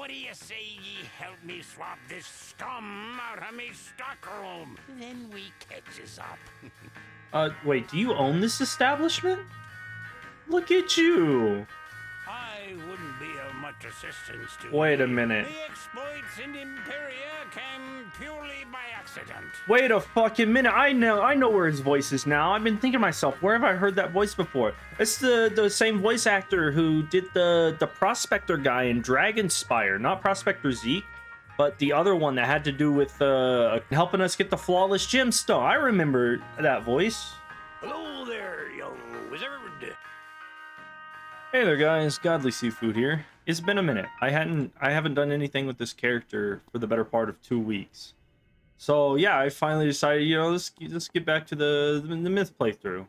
What do you say ye help me swap this scum out of me stockroom? Then we catches up. Wait, do you own this establishment? Look at you. I wouldn't be of much assistance to Wait a ye. minute. The exploits in Empyrea came purely by accident. Wait a fucking minute. I know where his voice is now. I've been thinking to myself, where have I heard that voice before? It's the same voice actor who did the Prospector guy in Dragonspire. Not Prospector Zeke, but the other one that had to do with helping us get the flawless gemstone. I remember that voice. Hello there, young wizard. Hey there guys, Godly Seafood here. It's been a minute. I haven't done anything with this character for the better part of 2 weeks. So yeah, I finally decided, let's get back to the myth playthrough.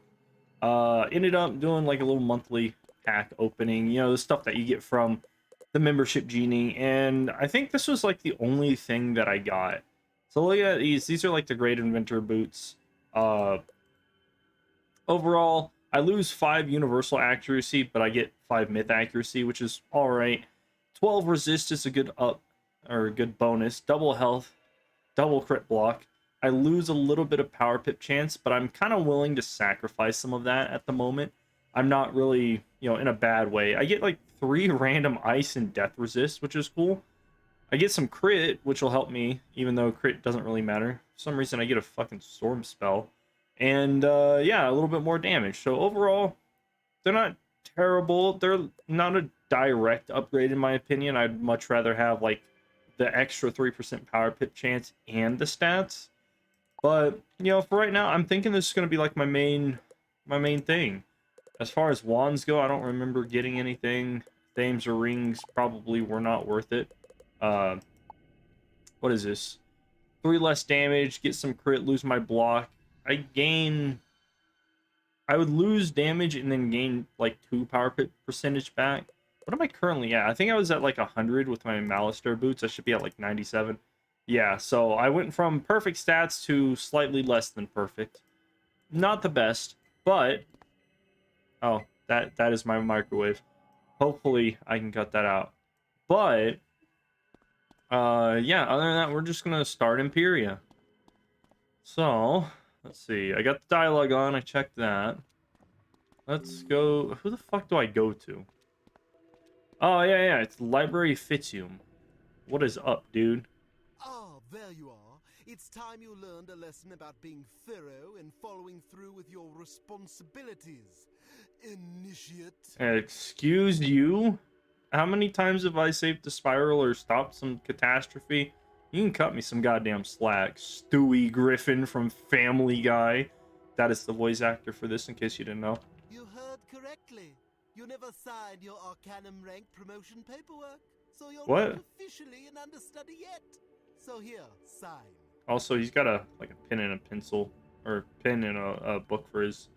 Ended up doing like a little monthly pack opening, the stuff that you get from the membership genie, and I think this was like the only thing that I got. So look at these. These are like the Great Inventor boots. Overall, I lose 5 universal accuracy, but I get 5 myth accuracy, which is all right. 12 resist is a good good bonus. Double health, double crit block. I lose a little bit of power pip chance, but I'm kind of willing to sacrifice some of that at the moment. I'm not really, in a bad way. I get like 3 random ice and death resist, which is cool. I get some crit, which will help me, even though crit doesn't really matter. For some reason, I get a fucking storm spell. And yeah, a little bit more damage. So overall, they're not terrible. They're not a direct upgrade in my opinion. I'd much rather have like the extra 3% power pip chance and the stats. But for right now, I'm thinking this is going to be like my main thing. As far as wands go, I don't remember getting anything. Thames or rings probably were not worth it. What is this? 3 less damage, get some crit, lose my block. I would lose damage and then gain like 2 power pip percentage back. What am I currently at? I think I was at like 100 with my Malister boots. I should be at like 97. Yeah, so I went from perfect stats to slightly less than perfect. Not the best, but oh, that is my microwave. Hopefully I can cut that out. But yeah, other than that, we're just gonna start Empyrea. So let's see. I got the dialogue on. I checked that. Let's go. Who the fuck do I go to? Oh, yeah. It's Library Fitium. What is up, dude? Ah, there you are. It's time you learned a lesson about being thorough and following through with your responsibilities. Initiate. Excuse you? How many times have I saved the spiral or stopped some catastrophe? You can cut me some goddamn slack. Stewie Griffin from Family Guy. That is the voice actor for this, in case you didn't know. You heard correctly. You never signed your Arcanum rank promotion paperwork, so you're not officially an understudy yet. So here, sign. Also, he's got a pen and a pencil, or pen and a book for his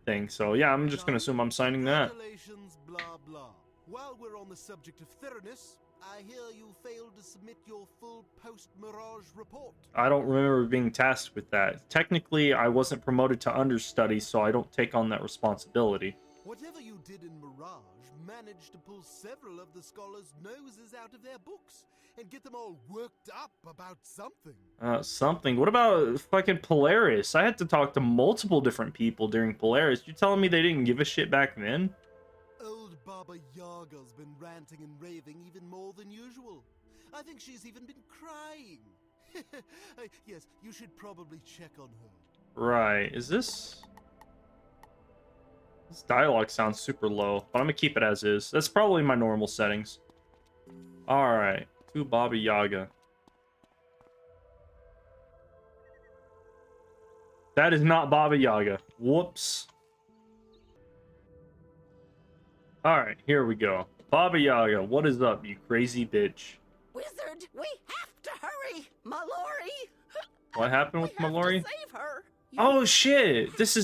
thing. So yeah, I'm just gonna assume I'm signing that. Congratulations, blah blah. While we're on the subject of thoroughness, I hear you failed to submit your full post-Mirage report. I don't remember being tasked with that. Technically, I wasn't promoted to understudy, so I don't take on that responsibility. Whatever you did in Mirage managed to pull several of the scholars' noses out of their books and get them all worked up about something. Something? What about fucking Polaris? I had to talk to multiple different people during Polaris. You telling me they didn't give a shit back then? Old Baba Yaga's been ranting and raving even more than usual. I think she's even been crying. Yes, you should probably check on her. Right. Is this... This dialogue sounds super low, but I'm gonna keep it as is. That's probably my normal settings. Alright. To Baba Yaga. That is not Baba Yaga. Whoops. Alright, here we go. Baba Yaga, what is up, you crazy bitch? Wizard, we have to hurry! Mallory! What happened with Mallory? Save her! Oh shit! This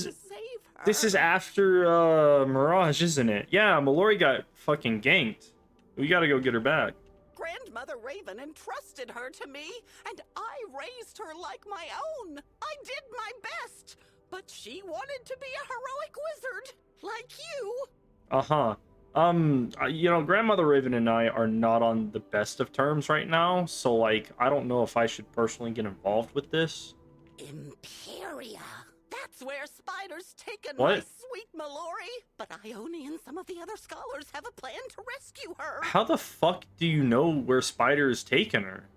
is after Mirage, isn't it? Yeah, Mallory got fucking ganked. We gotta go get her back. Grandmother Raven entrusted her to me, and I raised her like my own. I did my best, but she wanted to be a heroic wizard, like you. Uh-huh. You know, Grandmother Raven and I are not on the best of terms right now, so like I don't know if I should personally get involved with this. Empyrea. That's where Spider's taken my What? sweet Mallory. But Ione and some of the other scholars have a plan to rescue her. How the fuck do you know where Spider is taking her?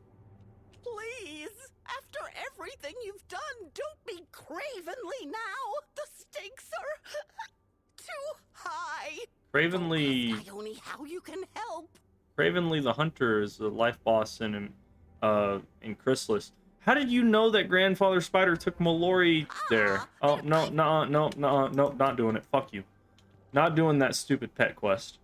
Please, after everything you've done, don't be cravenly now. The stakes are too high. Cravenly, Ask Ione how you can help. Cravenly the Hunter is the life boss in Chrysalis. How did you know that Grandfather Spider took Mallory there? Oh, no, no, no, no, no, not doing it. Fuck you. Not doing that stupid pet quest.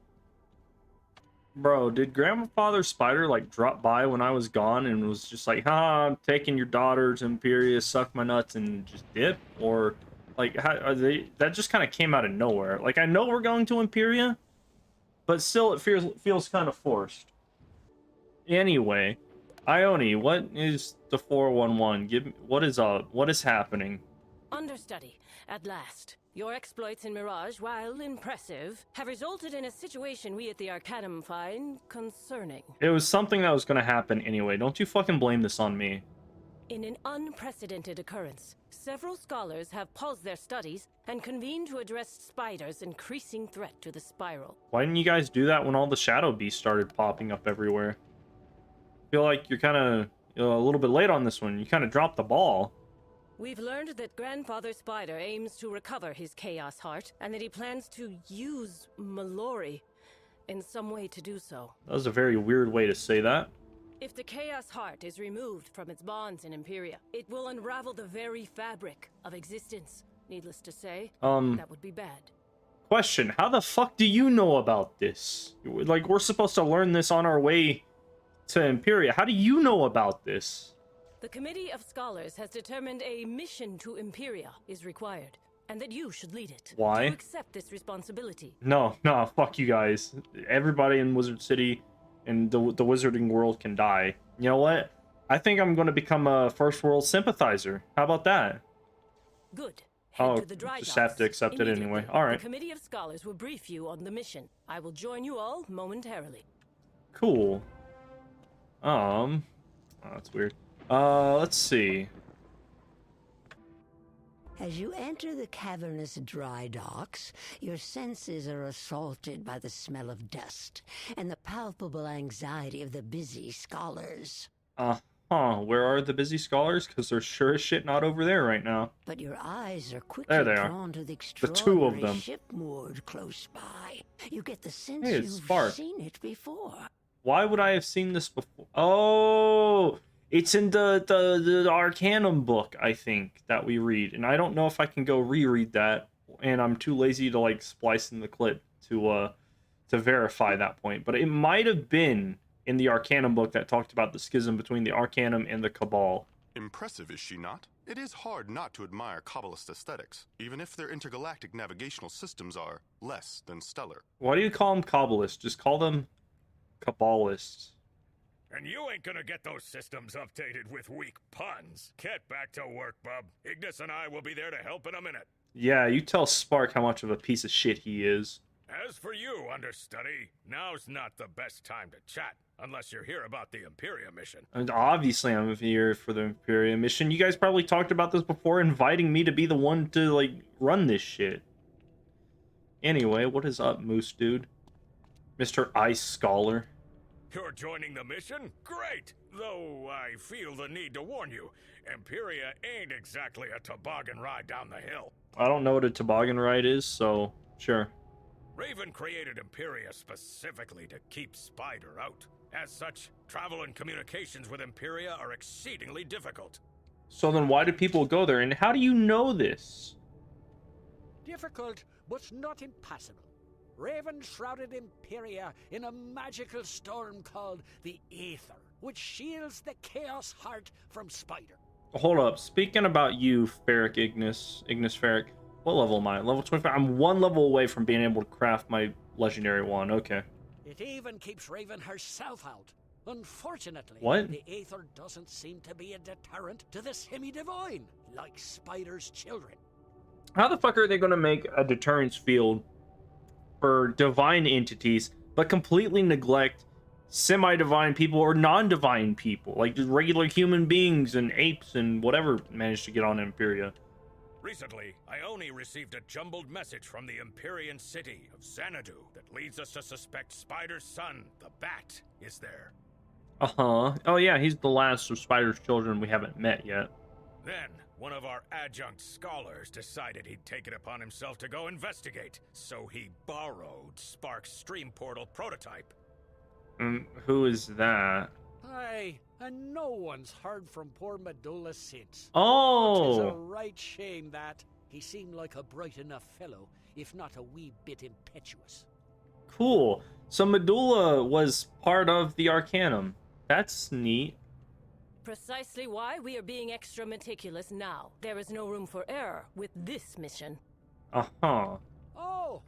Bro, did Grandfather Spider, like, drop by when I was gone and was just like, I'm taking your daughter to Empyrea, suck my nuts, and just dip? Or, like, how are they... That just kind of came out of nowhere. Like, I know we're going to Empyrea, but still it feels kind of forced. Anyway... Ione, what is the 411? Give me, what is happening? Understudy, at last. Your exploits in Mirage, while impressive, have resulted in a situation we at the Arcanum find concerning. It was something that was going to happen anyway. Don't you fucking blame this on me. In an unprecedented occurrence, several scholars have paused their studies and convened to address Spider's increasing threat to the Spiral. Why didn't you guys do that when all the Shadow Beasts started popping up everywhere? I feel like you're kind of a little bit late on this one. You kind of dropped the ball. We've learned that Grandfather Spider aims to recover his Chaos Heart, and that he plans to use Mallory in some way to do so. That was a very weird way to say that. If the Chaos Heart is removed from its bonds in Empyrea, it will unravel the very fabric of existence. Needless to say, that would be bad. Question, how the fuck do you know about this? Like, we're supposed to learn this on our way to Empyrea. How do you know about this? The Committee of Scholars has determined a mission to Empyrea is required, and that you should lead it. Why? To accept this responsibility. No, fuck you guys. Everybody in Wizard City and the wizarding world can die. You know what? I think I'm going to become a first world sympathizer. How about that? Good. Head to the dry just docks have to accept it anyway. All right. The Committee of Scholars will brief you on the mission. I will join you all momentarily. Cool. Oh, that's weird. Let's see. As you enter the cavernous dry docks, your senses are assaulted by the smell of dust and the palpable anxiety of the busy scholars. Where are the busy scholars? Because they're sure as shit not over there right now. But your eyes are quickly There they are. drawn to the The two of extraordinary them. ship moored close by. You get the sense Hey, it's you've Spark. seen it before. Why would I have seen this before? Oh, it's in the Arcanum book, I think, that we read. And I don't know if I can go reread that. And I'm too lazy to, like, splice in the clip to verify that point. But it might have been in the Arcanum book that talked about the schism between the Arcanum and the Cabal. Impressive, is she not? It is hard not to admire Kabbalist aesthetics, even if their intergalactic navigational systems are less than stellar. Why do you call them Kabbalists? Just call them Kabbalists. And you ain't gonna get those systems updated with weak puns. Get back to work, bub. Ignis and I will be there to help in a minute. Yeah, you tell Spark how much of a piece of shit he is. As for you, understudy, now's not the best time to chat, unless you're here about the Empyrea mission. And obviously I'm here for the Empyrea mission. You guys probably talked about this before, inviting me to be the one to, like, run this shit. Anyway, what is up, Moose Dude? Mr. Ice Scholar. You're joining the mission? Great! Though I feel the need to warn you, Empyrea ain't exactly a toboggan ride down the hill. I don't know what a toboggan ride is, so sure. Raven created Empyrea specifically to keep Spider out. As such, travel and communications with Empyrea are exceedingly difficult. So then why do people go there, and how do you know this? Difficult, but not impossible. Raven shrouded Empyrea in a magical storm called the Aether, which shields the Chaos Heart from Spider. Hold up. Speaking about you, Ferric Ignis Ferric, what level am I? Level 25? I'm one level away from being able to craft my legendary one. Okay. It even keeps Raven herself out. Unfortunately, What? the Aether doesn't seem to be a deterrent to the semi-divine, like Spider's children. How the fuck are they going to make a deterrence field for divine entities, but completely neglect semi-divine people or non-divine people, like just regular human beings and apes and whatever managed to get on Empyrea. Recently, Ione received a jumbled message from the Empyrean city of Xanadu that leads us to suspect Spider's son, the Bat, is there. Uh-huh. Oh yeah, he's the last of Spider's children we haven't met yet. Then, one of our adjunct scholars decided he'd take it upon himself to go investigate, so he borrowed Spark's stream portal prototype. Who is that? Aye, and no one's heard from poor Medulla since. Oh! Tis a right shame that. He seemed like a bright enough fellow, if not a wee bit impetuous. Cool. So Medulla was part of the Arcanum. That's neat. Precisely why we are being extra meticulous now. There is no room for error with this mission. Uh-huh. Oh,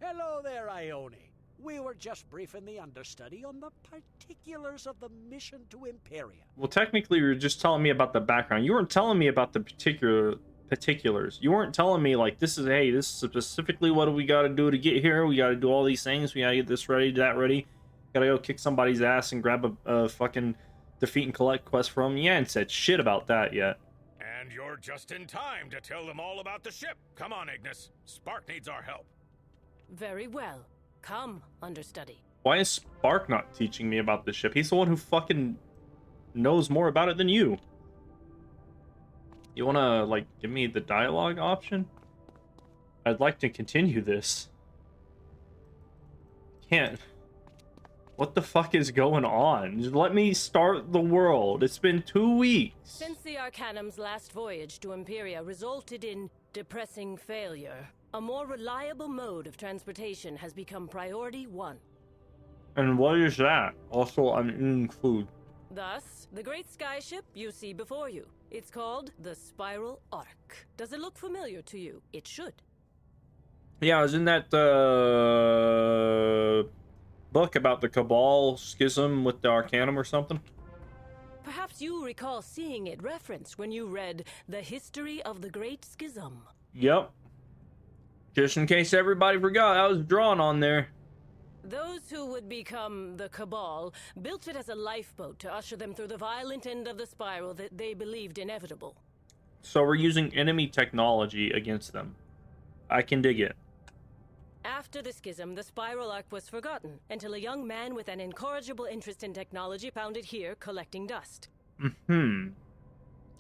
hello there, Ione. We were just briefing the understudy on the particulars of the mission to Empyrea. Well, technically, you were just telling me about the background. You weren't telling me about the particulars. You weren't telling me, like, this is specifically what we got to do to get here. We got to do all these things. We got to get this ready, that ready. Got to go kick somebody's ass and grab a fucking defeat and collect quest from them. You hadn't said shit about that yet. And you're just in time to tell them all about the ship. Come on, Ignis. Spark needs our help. Very well. Come, understudy. Why is Spark not teaching me about this ship? He's the one who fucking knows more about it than you. You wanna, like, give me the dialogue option? I'd like to continue this. Can't. What the fuck is going on? Just let me start the world. It's been 2 weeks. Since the Arcanum's last voyage to Empyrea resulted in depressing failure, a more reliable mode of transportation has become priority 1. And what is that? Also, I'm eating food. Thus, the great skyship you see before you. It's called the Spiral Arc. Does it look familiar to you? It should. Yeah, isn't that book about the Cabal schism with the Arcanum or something? Perhaps you recall seeing it referenced when you read The History of the Great Schism. Yep. Just in case everybody forgot, I was drawn on there. Those who would become the Cabal built it as a lifeboat to usher them through the violent end of the spiral that they believed inevitable. So we're using enemy technology against them. I can dig it. After the schism, the Spiral Arc was forgotten, until a young man with an incorrigible interest in technology found it here collecting dust. And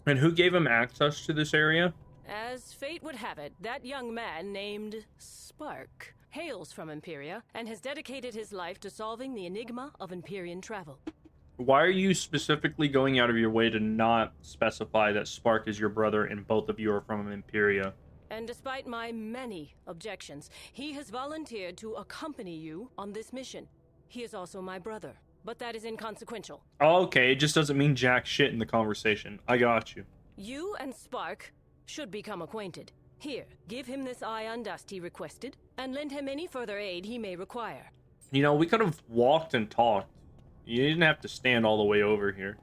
who gave him access to this area? As fate would have it, that young man named Spark hails from Empyrea and has dedicated his life to solving the enigma of Empyrean travel. Why are you specifically going out of your way to not specify that Spark is your brother and both of you are from Empyrea? And despite my many objections, he has volunteered to accompany you on this mission. He is also my brother, but that is inconsequential. Okay, it just doesn't mean jack shit in the conversation. I got you. You and Spark should become acquainted. Here, give him this ion dust he requested, and lend him any further aid he may require. You know, we could have walked and talked. You didn't have to stand all the way over here.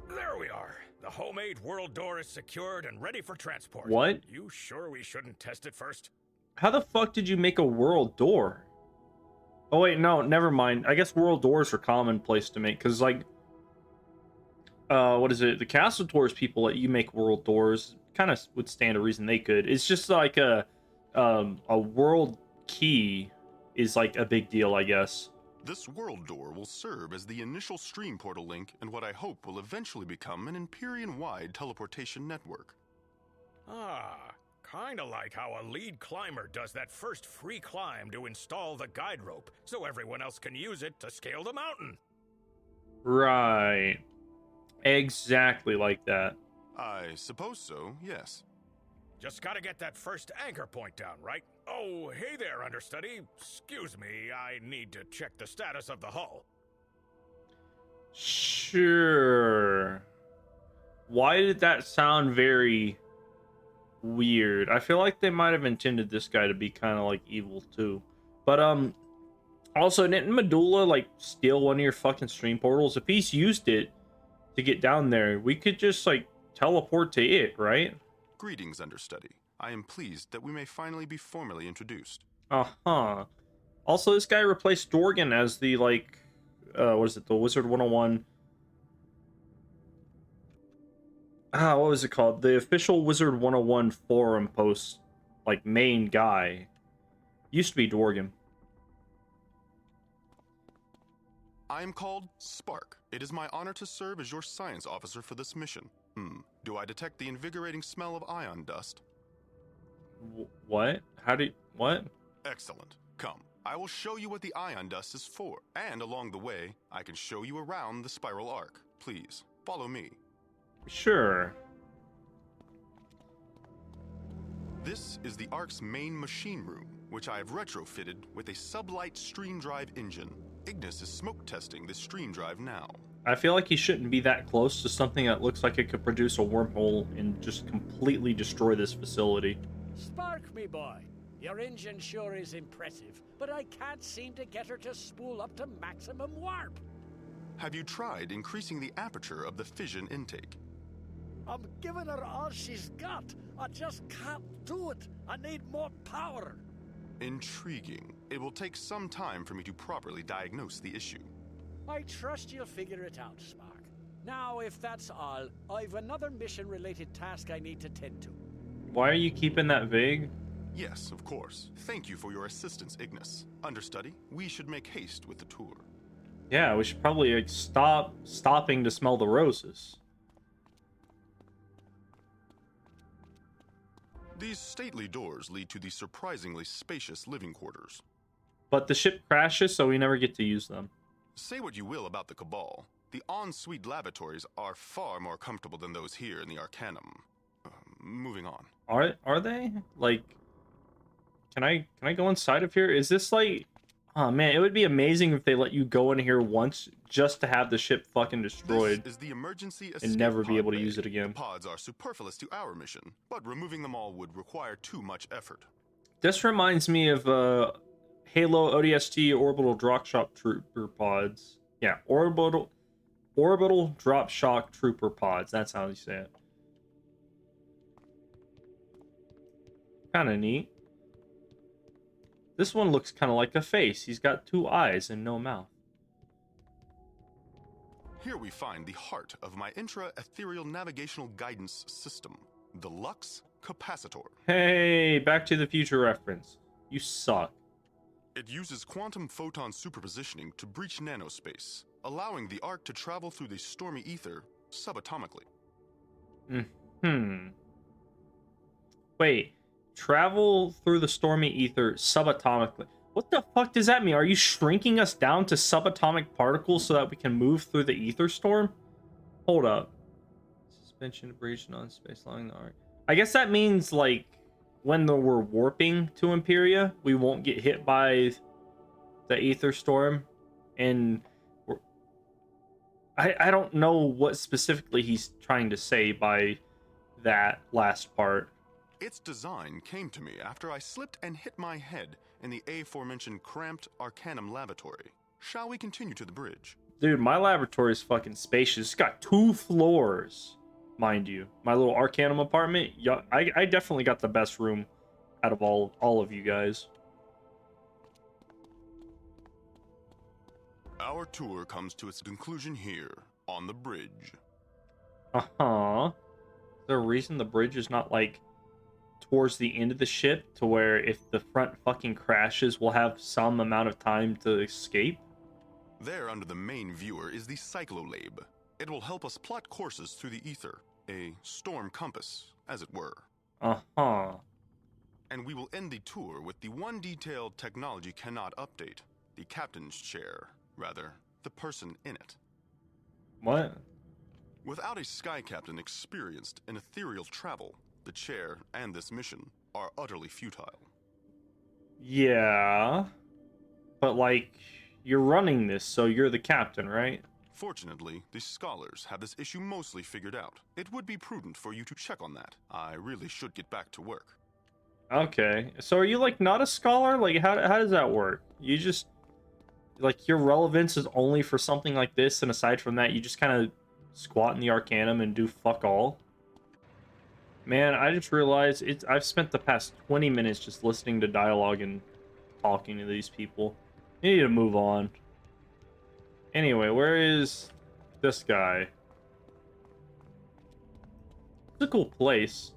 There we are. The homemade world door is secured and ready for transport. What? You sure we shouldn't test it first? How the fuck did you make a world door? Oh wait, no, never mind. I guess world doors are commonplace to make, because like, what is it? The Castle Tours people let you make world doors. Kind of would stand a reason they could. It's just like a world key is like a big deal, I guess. This world door will serve as the initial stream portal link and what I hope will eventually become an Empyrean-wide teleportation network. Ah, kinda like how a lead climber does that first free climb to install the guide rope, so everyone else can use it to scale the mountain. Right. Exactly like that. I suppose so, yes. Just gotta get that first anchor point down, right? Oh, hey there, understudy. Excuse me, I need to check the status of the hull. Sure. Why did that sound very weird? I feel like they might have intended this guy to be kind of like evil too. But also, didn't Medulla like steal one of your fucking stream portals? If he's used it to get down there, we could just like teleport to it, right? Greetings, understudy. I am pleased that we may finally be formally introduced. Uh-huh. Also, this guy replaced Dorgan as the, like, what is it, the Wizard101... what was it called? The official Wizard101 forum post, like, main guy. Used to be Dorgan. I am called Spark. It is my honor to serve as your science officer for this mission. Do I detect the invigorating smell of ion dust? What? What? Excellent. Come, I will show you what the ion dust is for, and along the way, I can show you around the spiral arc. Please, follow me. Sure. This is the Ark's main machine room, which I have retrofitted with a sublight stream drive engine. Ignis is smoke testing this stream drive now. I feel like he shouldn't be that close to something that looks like it could produce a wormhole and just completely destroy this facility. Spark, me boy. Your engine sure is impressive, but I can't seem to get her to spool up to maximum warp. Have you tried increasing the aperture of the fission intake? I'm giving her all she's got. I just can't do it. I need more power. Intriguing. It will take some time for me to properly diagnose the issue. I trust you'll figure it out, Spark. Now, if that's all, I've another mission-related task I need to tend to. Why are you keeping that vague? Yes, of course. Thank you for your assistance, Ignis. Understudy, we should make haste with the tour. Yeah, we should probably like, stopping to smell the roses. These stately doors lead to the surprisingly spacious living quarters. But the ship crashes, so we never get to use them. Say what you will about the Cabal, the ensuite lavatories are far more comfortable than those here in the Arcanum. Moving on. Are they? Like, can I go inside of here? Is this like... Oh man, it would be amazing if they let you go in here once just to have the ship fucking destroyed. This is the emergency and never be escape able to pod use bay. it again. The pods are superfluous to our mission, but removing them all would require too much effort. This reminds me of Halo ODST orbital drop shock trooper pods. Yeah, orbital drop shock trooper pods. That's how you say it. Kind of neat. This one looks kind of like a face. He's got 2 eyes and no mouth. Here we find the heart of my intra-ethereal navigational guidance system, the Lux Capacitor. Hey, Back to the Future reference. You suck. It uses quantum photon superpositioning to breach nanospace, allowing the arc to travel through the stormy ether subatomically. Wait, travel through the stormy ether subatomically. What the fuck does that mean? Are you shrinking us down to subatomic particles so that we can move through the ether storm? Hold up. Suspension to breach non-space along the arc. I guess that means, like, when we're warping to Empyrea, we won't get hit by the ether storm. And I don't know what specifically he's trying to say by that last part. Its design came to me after I slipped and hit my head in the aforementioned cramped Arcanum lavatory. Shall we continue to the bridge? Dude, my laboratory is fucking spacious. It's got 2 floors, mind you. My little Arcanum apartment, yeah, I definitely got the best room out of all of you guys. Our tour comes to its conclusion here, on the bridge. Uh-huh. Is there a reason the bridge is not, like, towards the end of the ship to where if the front fucking crashes, we'll have some amount of time to escape? There under the main viewer is the Cyclolabe. It will help us plot courses through the ether, a storm compass, as it were. Uh-huh. And we will end the tour with the one detail technology cannot update, the captain's chair, rather, the person in it. What? Without a sky captain experienced in ethereal travel, the chair and this mission are utterly futile. Yeah. But, like, you're running this, so you're the captain, right? Fortunately, the scholars have this issue mostly figured out. It would be prudent for you to check on that. I really should get back to work. Okay. So are you, like, not a scholar? Like, how does that work? You just... Like, your relevance is only for something like this, and aside from that, you just kind of squat in the Arcanum and do fuck all? Man, I just realized I've spent the past 20 minutes just listening to dialogue and talking to these people. You need to move on. Anyway, where is this guy? It's a cool place.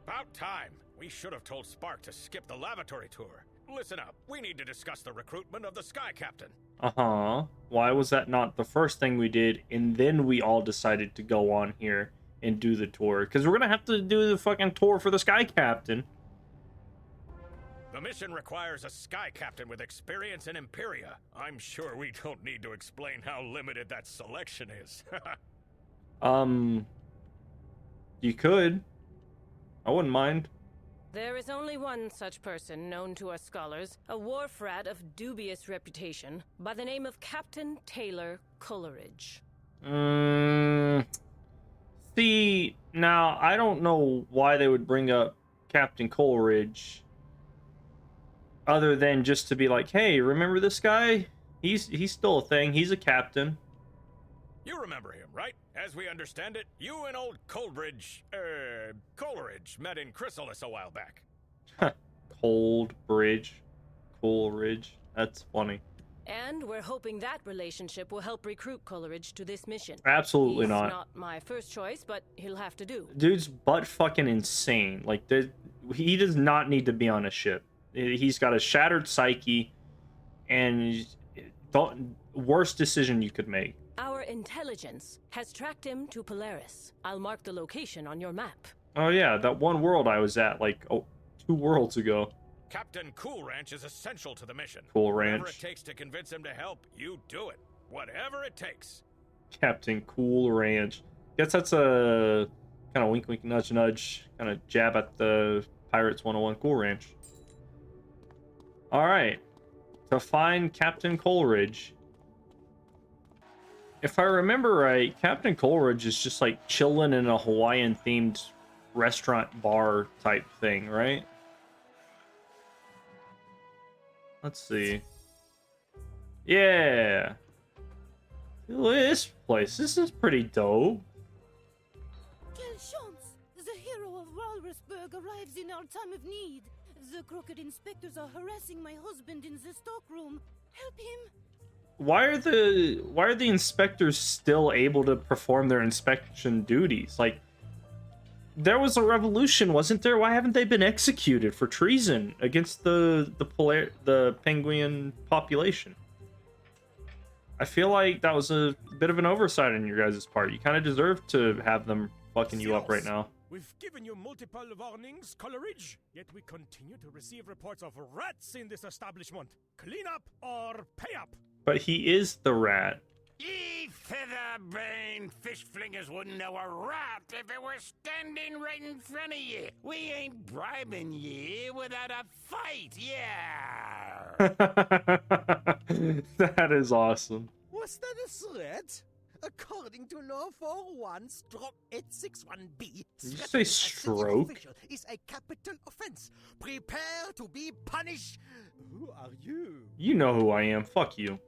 About time. We should have told Spark to skip the lavatory tour. Listen up. We need to discuss the recruitment of the Sky Captain. Uh-huh. Why was that not the first thing we did, and then we all decided to go on here and do the tour? Because we're gonna have to do the fucking tour for the Sky Captain. The mission requires a Sky Captain with experience in Empyrea. I'm sure we don't need to explain how limited that selection is. You could. I wouldn't mind. There is only one such person known to us scholars, a wharf rat of dubious reputation, by the name of Captain Taylor Coleridge. See, now, I don't know why they would bring up Captain Coleridge, other than just to be like, hey, remember this guy? He's still a thing. He's a captain. You remember him, right? As we understand it, you and old Coleridge met in Chrysalis a while back. Coleridge. That's funny. And we're hoping that relationship will help recruit Coleridge to this mission. Absolutely He's not. not my first choice, but he'll have to do. Dude's butt fucking insane. Like, he does not need to be on a ship. He's got a shattered psyche, and the worst decision you could make. Our intelligence has tracked him to Polaris. I'll mark the location on your map. Oh yeah, that one world I was at, like, 2 worlds ago. Captain Cool Ranch is essential to the mission. Cool Ranch. Whatever it takes to convince him to help, you do it. Whatever it takes. Captain Cool Ranch. Guess that's a kind of wink, wink, nudge, nudge, kind of jab at the Pirates 101 Cool Ranch. All right, to find Captain Coleridge. If I remember right, Captain Coleridge is just like chilling in a Hawaiian-themed restaurant bar type thing, right? Let's see. Yeah. Look at this place. This is pretty dope. Quelle chance! The hero of Walrusburg arrives in our time of need. The crooked inspectors are harassing my husband in the stockroom. Help him! Why are the inspectors still able to perform their inspection duties? Like, there was a revolution, wasn't there? Why haven't they been executed for treason against the penguin population? I feel like that was a bit of an oversight on your guys' part. You kind of deserve to have them fucking you up right now. We've given you multiple warnings, Coleridge, yet we continue to receive reports of rats in this establishment. Clean up or pay up. But he is the rat. Ye feather-brained fish flingers wouldn't know a rat if it were standing right in front of ye. We ain't bribing ye without a fight, yeah. That is awesome. Was that a threat? According to Law 401, Stroke 861B, Did you say stroke? Is a capital offense. Prepare to be punished. Who are you? You know who I am. Fuck you.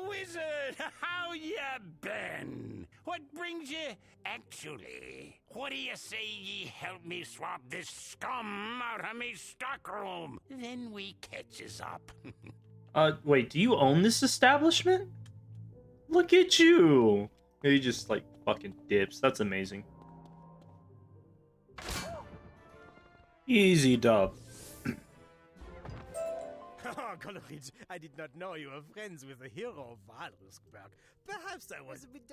Wizard, how ya been? What brings you? Actually, what do you say ye help me swap this scum out of me stockroom? Then we catches up. Wait, do you own this establishment? Look at you. He just, like, fucking dips. That's amazing. Easy dub. Oh, Coleridge, I did not know you were friends with the hero of Walrusburg. Perhaps I was a bit,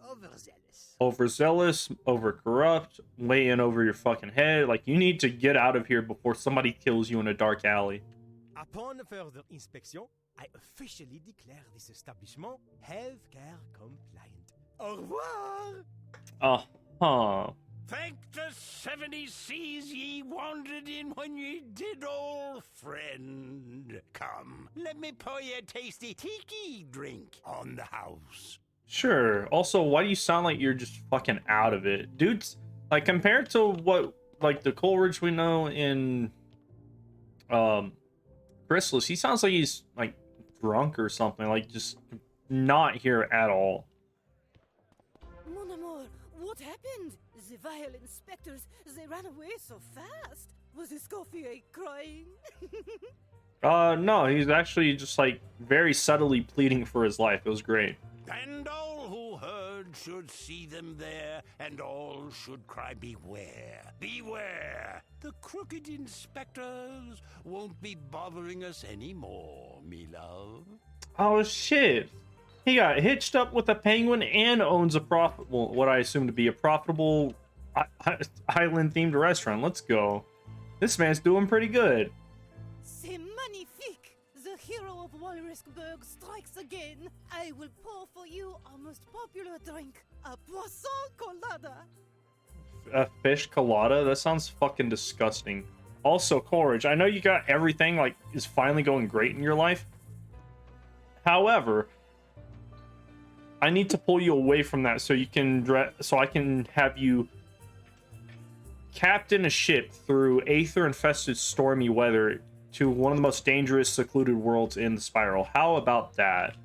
overzealous. Overzealous, overcorrupt, way in over your fucking head. Like, you need to get out of here before somebody kills you in a dark alley. Upon further inspection, I officially declare this establishment healthcare compliant. Au revoir! Uh-huh. Thank the 70 seas ye wandered in when ye did, old friend. Come, let me pour you a tasty tiki drink on the house. Sure. Also, why do you sound like you're just fucking out of it? Dude's, like, compared to what, like, the Coleridge we know in, Chrysalis, he sounds like he's, like, drunk or something. Like, just not here at all. Mon amour, what happened? The vile inspectors, they ran away so fast. Was Escoffier crying? No, he's actually just like very subtly pleading for his life. It was great. And all who heard should see them there, and all should cry, beware, beware. The crooked inspectors won't be bothering us anymore, me love. Oh shit. He got hitched up with a penguin and owns a well, what I assume to be a profitable island-themed restaurant. Let's go. This man's doing pretty good. C'est magnifique! The hero of Walrusburg strikes again. I will pour for you our most popular drink, a poisson colada. A fish colada? That sounds fucking disgusting. Also, Courage, I know you got everything, like, is finally going great in your life. However, I need to pull you away from that so you can so I can have you captain a ship through aether-infested stormy weather to one of the most dangerous secluded worlds in the Spiral. How about that?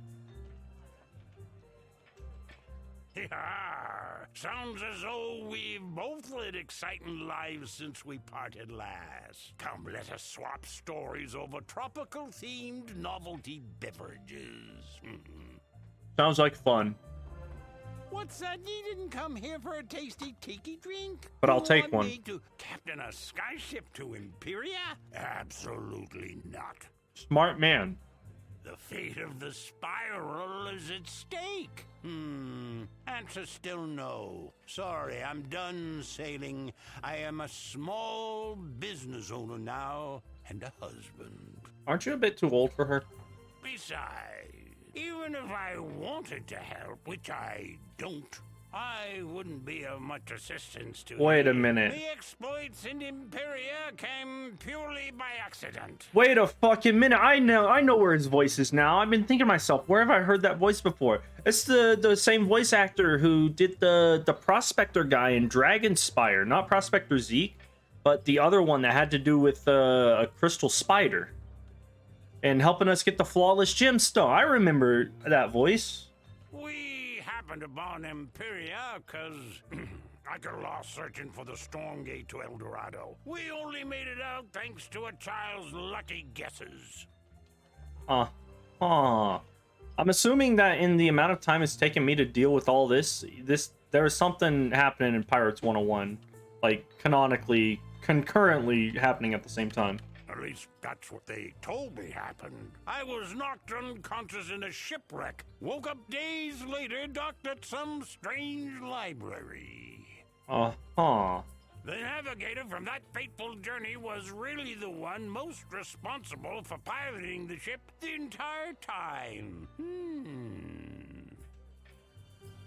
Sounds as though we've both led exciting lives since we parted last. Come, let us swap stories over tropical-themed novelty beverages. Sounds like fun. What's that? You didn't come here for a tasty tiki drink? But I'll You take want one. me to captain a skyship to Empyrea? Absolutely not. Smart man. The fate of the Spiral is at stake. Answer still no. Sorry, I'm done sailing. I am a small business owner now and a husband. Aren't you a bit too old for her? Besides, even if I wanted to help, which I don't, I wouldn't be of much assistance to Wait a you. minute. The exploits in Empyrea came purely by accident. Wait a fucking minute. I know where his voice is now. I've been thinking to myself, where have I heard that voice before? It's the same voice actor who did the Prospector guy in Dragonspire. Not Prospector Zeke, but the other one that had to do with a crystal spider. And helping us get the flawless gemstone. I remember that voice. We happened upon Empyrea because I got lost searching for the storm gate to El Dorado. We only made it out thanks to a child's lucky guesses. I'm assuming that in the amount of time it's taken me to deal with all this, there is something happening in Pirates 101. Like, canonically, concurrently happening at the same time. At least that's what they told me happened. I was knocked unconscious in a shipwreck. Woke up days later, docked at some strange library. The navigator from that fateful journey was really the one most responsible for piloting the ship the entire time.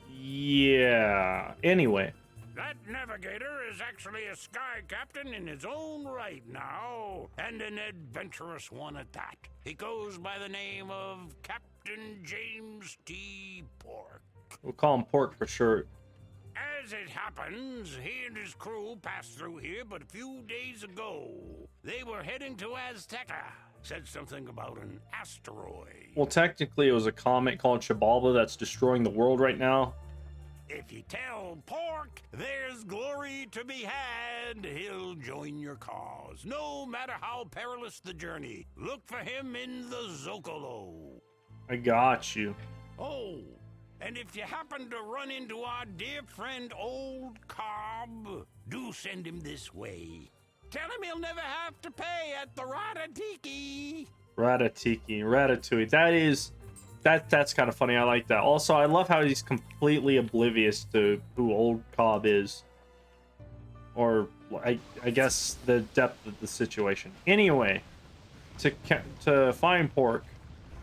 Yeah. Anyway. That navigator is actually a sky captain in his own right now, and an adventurous one at that. He goes by the name of Captain James T. Pork. We'll call him Pork for short. As it happens, he and his crew passed through here but a few days ago. They were heading to Azteca. Said something about an asteroid. Well, technically it was a comet called Xibalba that's destroying the world right now. If you tell Pork there's glory to be had, he'll join your cause, no matter how perilous the journey. Look for him in the Zocalo. I got you. Oh, and if you happen to run into our dear friend Old Cobb, do send him this way. Tell him he'll never have to pay at the Ratatiki. Ratatouille. That's kind of funny. I like that. Also, I love how he's completely oblivious to who Old Cobb is. Or, I guess, the depth of the situation. Anyway, to find Pork.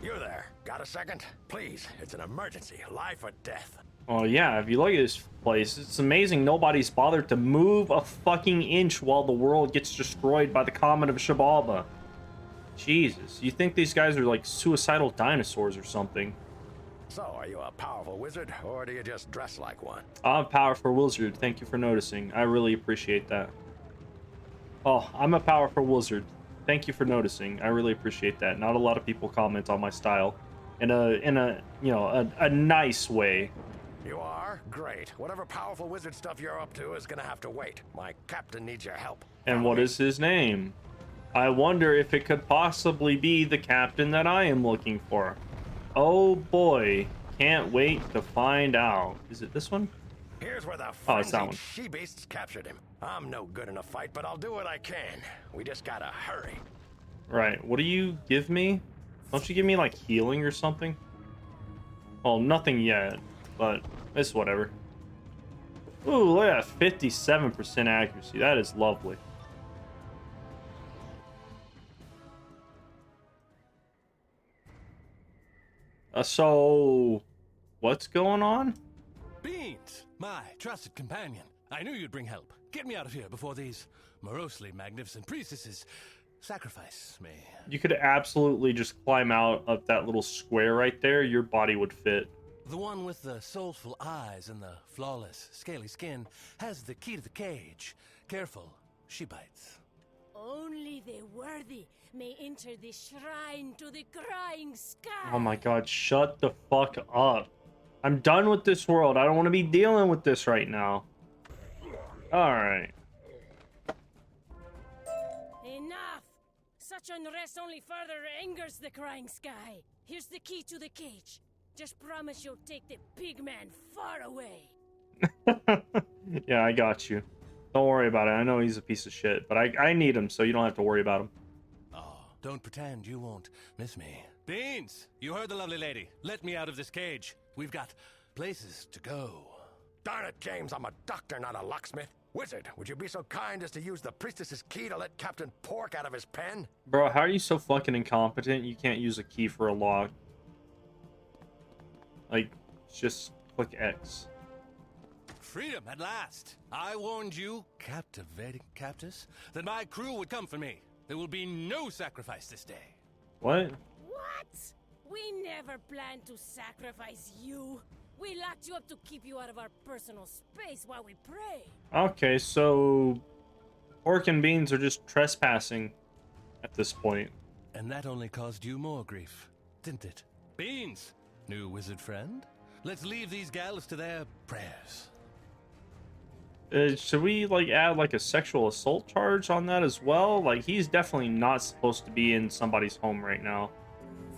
You there. Got a second? Please, it's an emergency. Life or death. Oh, yeah, if you look at this place, it's amazing nobody's bothered to move a fucking inch while the world gets destroyed by the Comet of Xibalba. Jesus, you think these guys are like suicidal dinosaurs or something? So, are you a powerful wizard, or do you just dress like one? I'm a powerful wizard. Thank you for noticing. I really appreciate that. Oh, I'm a powerful wizard. Thank you for noticing. I really appreciate that. Not a lot of people comment on my style in a nice way. You are? Great. Whatever powerful wizard stuff you're up to is gonna have to wait. My captain needs your help. And what is his name? I wonder if it could possibly be the captain that I am looking for. Oh boy, can't wait to find out. Is it this one? Here's where the it's that one. she-beasts captured him. I'm no good in a fight, but I'll do what I can. We just gotta hurry. Right, what do you give me? Don't you give me, like, healing or something? Well, nothing yet, but it's whatever. Ooh, look at that 57% accuracy. That is lovely. So, what's going on? Beans, my trusted companion. I knew you'd bring help. Get me out of here before these morosely magnificent priestesses sacrifice me. You could absolutely just climb out of that little square right there. Your body would fit. The one with the soulful eyes and the flawless, scaly skin has the key to the cage. Careful, she bites. Only the worthy may enter the shrine to the crying sky. Oh my god, shut the fuck up. I'm done with this world. I don't want to be dealing with this right now. Alright. Enough! Such unrest only further angers the crying sky. Here's the key to the cage. Just promise you'll take the big man far away. Yeah, I got you. Don't worry about it. I know he's a piece of shit, but I need him, so you don't have to worry about him. Oh, don't pretend you won't miss me. Beans, you heard the lovely lady. Let me out of this cage. We've got places to go. Darn it, James, I'm a doctor, not a locksmith. Wizard, would you be so kind as to use the priestess's key to let Captain Pork out of his pen? Bro, how are you so fucking incompetent you can't use a key for a lock? Like, just click X. Freedom at last. I warned you, captivating captors, that my crew would come for me. There will be no sacrifice this day. What? What? We never planned to sacrifice you. We locked you up to keep you out of our personal space while we pray. Okay, so Pork and Beans are just trespassing at this point. And that only caused you more grief, didn't it? Beans, new wizard friend, let's leave these gals to their prayers. Should we, like, add, like, a sexual assault charge on that as well? Like, he's definitely not supposed to be in somebody's home right now.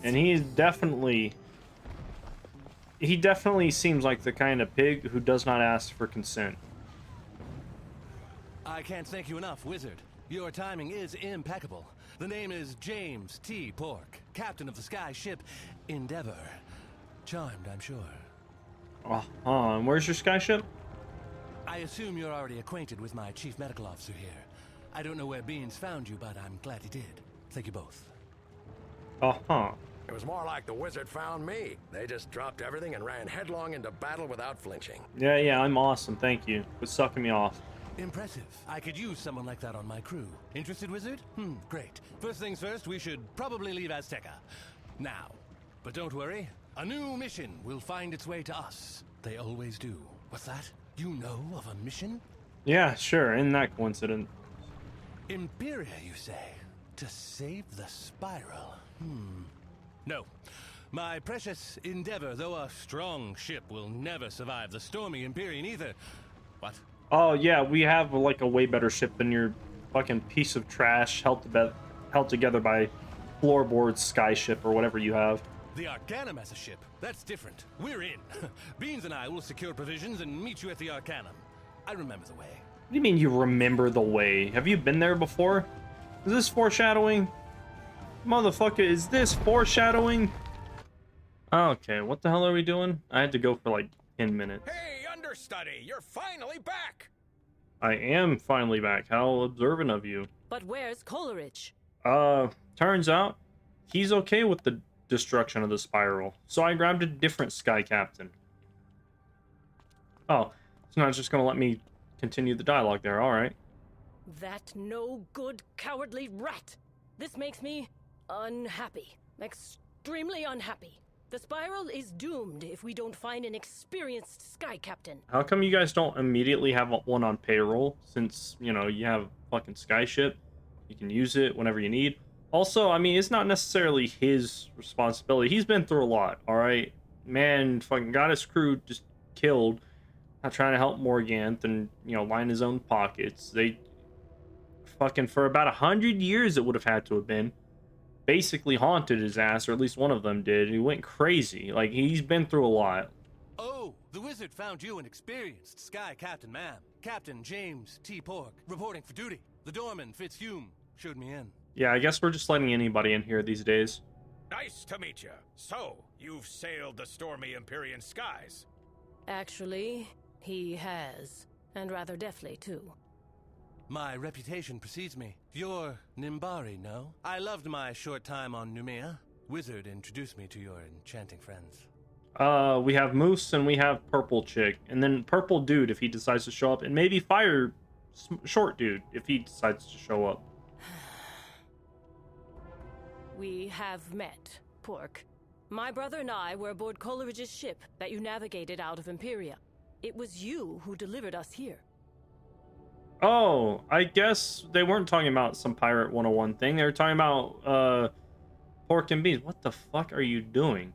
And he definitely seems like the kind of pig who does not ask for consent. I can't thank you enough, Wizard. Your timing is impeccable. The name is James T. Pork, captain of the sky ship Endeavor. Charmed, I'm sure. And where's your sky ship? I assume you're already acquainted with my chief medical officer here. I don't know where Beans found you, but I'm glad he did. Thank you both. It was more like the wizard found me. They just dropped everything and ran headlong into battle without flinching. Yeah, I'm awesome, thank you. Quit sucking me off. Impressive. I could use someone like that on my crew. Interested, Wizard? Great. First things first, we should probably leave Azteca. Now. But don't worry, a new mission will find its way to us. They always do. What's that? You know of a mission? Yeah, sure, isn't that coincident? Empyrea, you say? To save the spiral? No. My precious Endeavor, though a strong ship, will never survive the stormy Empyrean either. What? Oh, yeah, we have, like, a way better ship than your fucking piece of trash held together by floorboard sky ship or whatever you have. The Arcanum as a ship? That's different. We're in. Beans and I will secure provisions and meet you at the Arcanum. I remember the way. What do you mean you remember the way? Have you been there before? Is this foreshadowing? Motherfucker, is this foreshadowing? Okay, what the hell are we doing? I had to go for like 10 minutes. Hey, understudy, you're finally back! I am finally back. How observant of you. But where's Coleridge? Turns out he's okay with the destruction of the spiral. So I grabbed a different sky captain. Oh, it's not just gonna let me continue the dialogue there, alright. That no good cowardly rat! This makes me unhappy. Extremely unhappy. The spiral is doomed if we don't find an experienced sky captain. How come you guys don't immediately have one on payroll? Since, you know, you have a fucking sky ship. You can use it whenever you need. Also, I mean, it's not necessarily his responsibility. He's been through a lot, alright? Man fucking got his crew just killed, not trying to help Morganth and, you know, line his own pockets. They fucking, for about 100 years it would have had to have been, basically haunted his ass, or at least one of them did. He went crazy. Like, he's been through a lot. Oh, the wizard found you an experienced Sky Captain, ma'am. Captain James T. Pork, reporting for duty. The doorman, Fitzhume, showed me in. Yeah, I guess we're just letting anybody in here these days. Nice to meet you. So, you've sailed the stormy Empyrean skies. Actually, he has. And rather deftly, too. My reputation precedes me. You're Nimbari, no? I loved my short time on Numea. Wizard introduced me to your enchanting friends. We have Moose and we have Purple Chick. And then Purple Dude if he decides to show up. And maybe Fire Short Dude if he decides to show up. We have met, Pork. My brother and I were aboard Coleridge's ship that you navigated out of Empyrea. It was you who delivered us here. Oh, I guess they weren't talking about some Pirate 101 thing. They were talking about, pork and beans. What the fuck are you doing?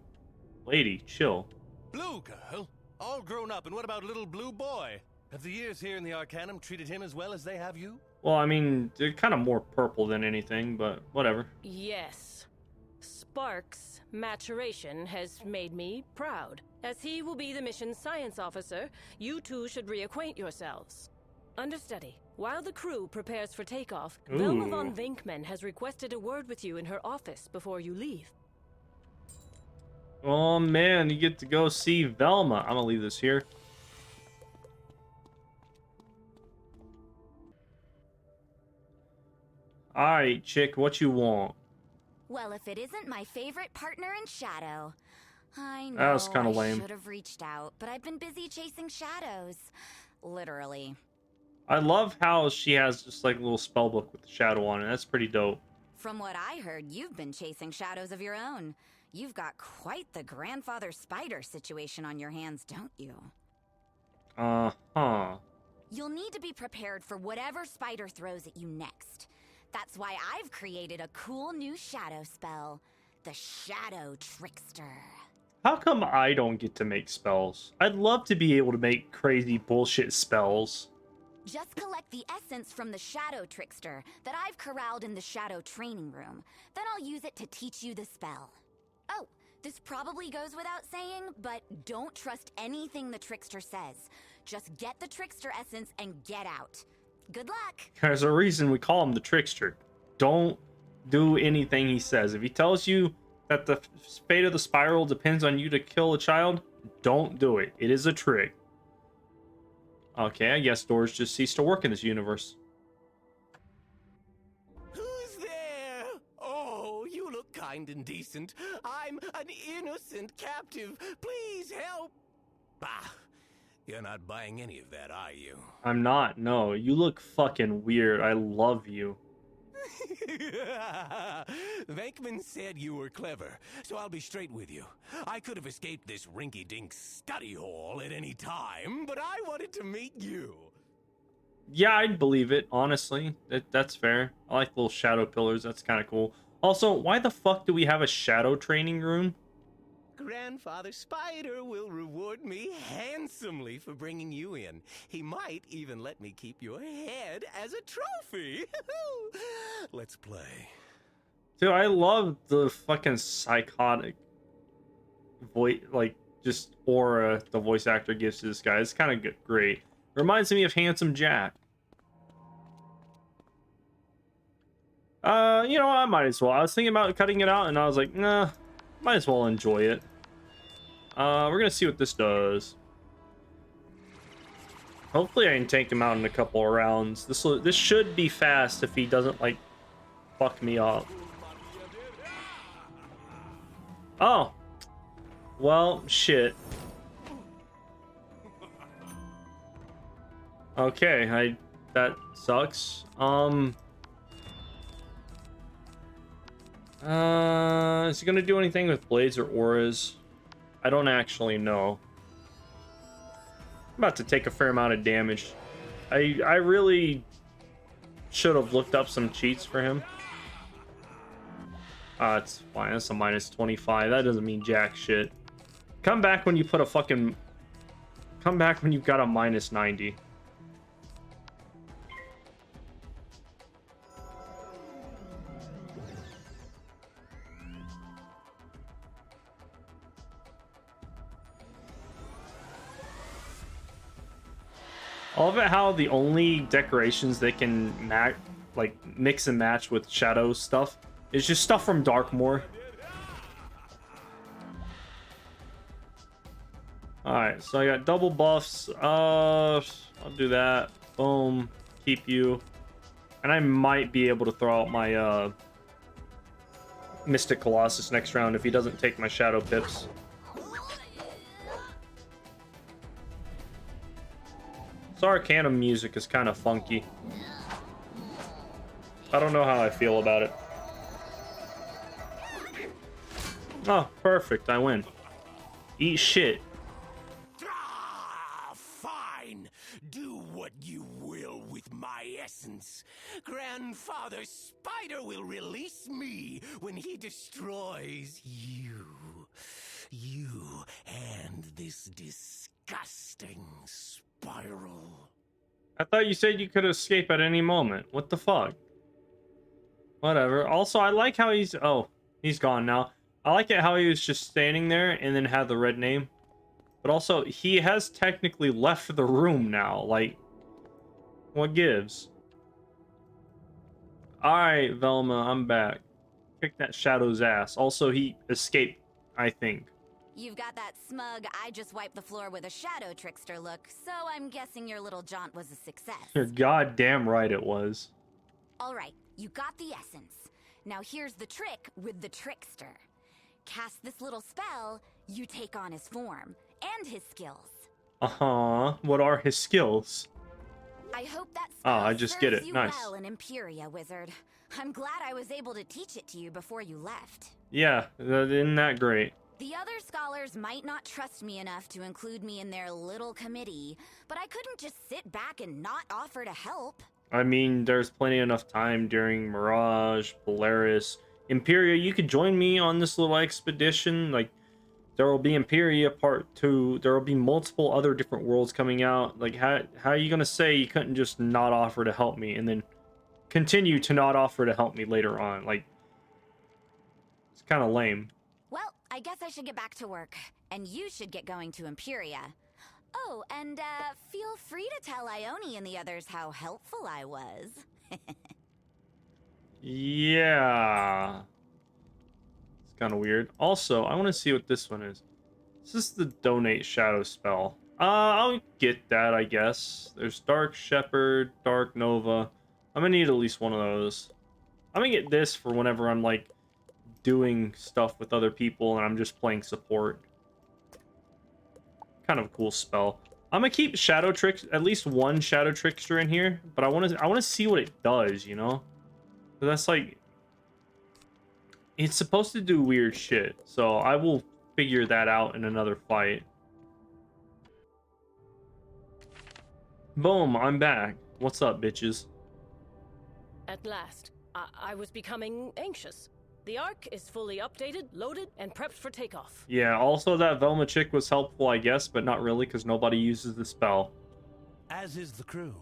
Lady, chill. Blue girl? All grown up, and what about little blue boy? Have the years here in the Arcanum treated him as well as they have you? Well, I mean, they're kind of more purple than anything, but whatever. Yes. Spark's maturation has made me proud. As he will be the mission's science officer, you two should reacquaint yourselves. Understudy, while the crew prepares for takeoff, Velma von Venkman has requested a word with you in her office before you leave. Oh man, you get to go see Velma. I'm gonna leave this here. Alright, chick, what you want? Well, if it isn't my favorite partner in Shadow. I know That was kind of lame. I should have reached out, but I've been busy chasing shadows. Literally. I love how she has just like a little spell book with the shadow on it. That's pretty dope. From what I heard, you've been chasing shadows of your own. You've got quite the grandfather spider situation on your hands, don't you? Uh-huh. You'll need to be prepared for whatever spider throws at you next. That's why I've created a cool new shadow spell, the Shadow Trickster. How come I don't get to make spells? I'd love to be able to make crazy bullshit spells. Just collect the essence from the Shadow Trickster that I've corralled in the Shadow Training Room. Then I'll use it to teach you the spell. Oh, this probably goes without saying, but don't trust anything the Trickster says. Just get the Trickster essence and get out. Good luck! There's a reason we call him the Trickster. Don't do anything he says. If he tells you that the fate of the spiral depends on you to kill a child, don't do it. It is a trick. Okay, I guess doors just cease to work in this universe. Who's there? Oh, you look kind and decent. I'm an innocent captive. Please help. Bah, you're not buying any of that, are you? I'm not. No, you look fucking weird. I love you. Venkman said you were clever, so I'll be straight with you. I could have escaped this rinky-dink study hall at any time, but I wanted to meet you. Yeah, I'd believe it, honestly. That's fair. I like little shadow pillars. That's kind of cool. Also, why the fuck do we have a shadow training room? Grandfather Spider will reward me handsomely for bringing you in. He might even let me keep your head as a trophy. Let's play. Dude, I love the fucking psychotic voice, like, just aura the voice actor gives to this guy. It's kind of great. Reminds me of Handsome Jack. You know, I might as well. I was thinking about cutting it out, and I was like, nah, might as well enjoy it. We're gonna see what this does. Hopefully I can take him out in a couple of rounds. This should be fast if he doesn't, like, fuck me up. Oh. Well, shit. Okay, that sucks. Is he gonna do anything with blades or auras? I don't actually know. I'm about to take a fair amount of damage. I really should have looked up some cheats for him. It's fine. That's a minus 25. That doesn't mean jack shit. Come back when you put a fucking Come back when you've got a minus 90. I love it how the only decorations they can mix and match with Shadow stuff is just stuff from Darkmoor. Alright, so I got double buffs. I'll do that. Boom. Keep you. And I might be able to throw out my Mystic Colossus next round if he doesn't take my Shadow pips. This Arcanum music is kind of funky. I don't know how I feel about it. Oh, perfect. I win. Eat shit. Fine. Do what you will with my essence. Grandfather Spider will release me when he destroys you. You and this disgusting spiral. I thought you said you could escape at any moment. What the fuck? Whatever. Also, I like how he's... Oh, he's gone now. I like it how he was just standing there and then had the red name. But also, he has technically left the room now. Like, what gives? Alright, Velma, I'm back. Kick that Shadow's ass. Also, he escaped, I think. You've got that smug, I just wiped the floor with a shadow trickster look, so I'm guessing your little jaunt was a success. You're goddamn right it was. Alright, you got the essence. Now here's the trick with the trickster. Cast this little spell, you take on his form, and his skills. Uh-huh. What are his skills? I hope that spell I just get it. serves you Nice. well in Empyrea, Wizard. I'm glad I was able to teach it to you before you left. Yeah, isn't that great? The other scholars might not trust me enough to include me in their little committee, but I couldn't just sit back and not offer to help. I mean, there's plenty enough time during Mirage, Polaris, Empyrea. You could join me on this little expedition. Like, there will be Empyrea Part 2. There will be multiple other different worlds coming out. Like, how are you going to say you couldn't just not offer to help me and then continue to not offer to help me later on? Like, it's kind of lame. Well, I guess I should get back to work, and you should get going to Empyrea. Oh, and feel free to tell Ione and the others how helpful I was. Yeah. It's kind of weird. Also, I want to see what this one is. This is the Donate Shadow spell. I'll get that, I guess. There's Dark Shepherd, Dark Nova. I'm gonna need at least one of those. I'm gonna get this for whenever I'm, like, doing stuff with other people and I'm just playing support. Kind of a cool spell. I'm gonna keep Shadow Trick, at least one Shadow Trickster in here, but I want to see what it does, you know? But that's like, it's supposed to do weird shit, so I will figure that out in another fight. Boom, I'm back. What's up, bitches? At last. I was becoming anxious. The Ark is fully updated, loaded, and prepped for takeoff. Yeah, also that Velma chick was helpful, I guess, but not really, because nobody uses the spell. As is the crew.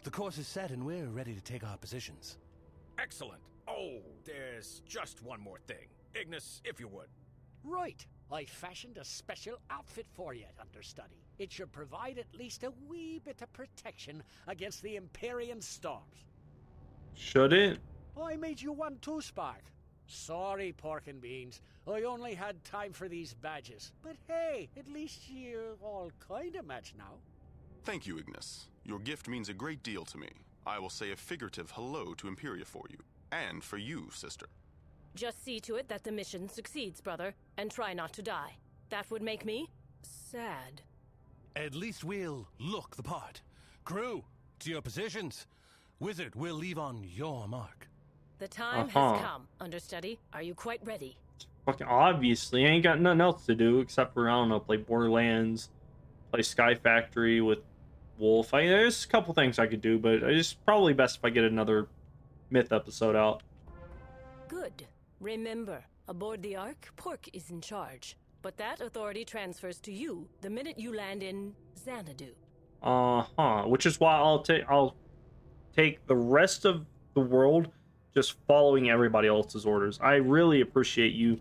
The course is set and we're ready to take our positions. Excellent. Oh, there's just one more thing. Ignis, if you would. Right. I fashioned a special outfit for you, understudy. It should provide at least a wee bit of protection against the Empyrean storms. Should it? I made you one too, Spark. Sorry, Pork and Beans. I only had time for these badges. But hey, at least you all kind of match now. Thank you, Ignis. Your gift means a great deal to me. I will say a figurative hello to Empyrea for you. And for you, sister. Just see to it that the mission succeeds, brother, and try not to die. That would make me sad. At least we'll look the part. Crew, to your positions. Wizard, we'll leave on your mark. The time has come, understudy. Are you quite ready? Fucking obviously, I ain't got nothing else to do except for, I don't know, play Borderlands, play Sky Factory with Wolf. There's a couple things I could do, but it's probably best if I get another Myth episode out. Good. Remember, aboard the Ark, Pork is in charge. But that authority transfers to you the minute you land in Xanadu. Which is why I'll take the rest of the world just following everybody else's orders. I really appreciate you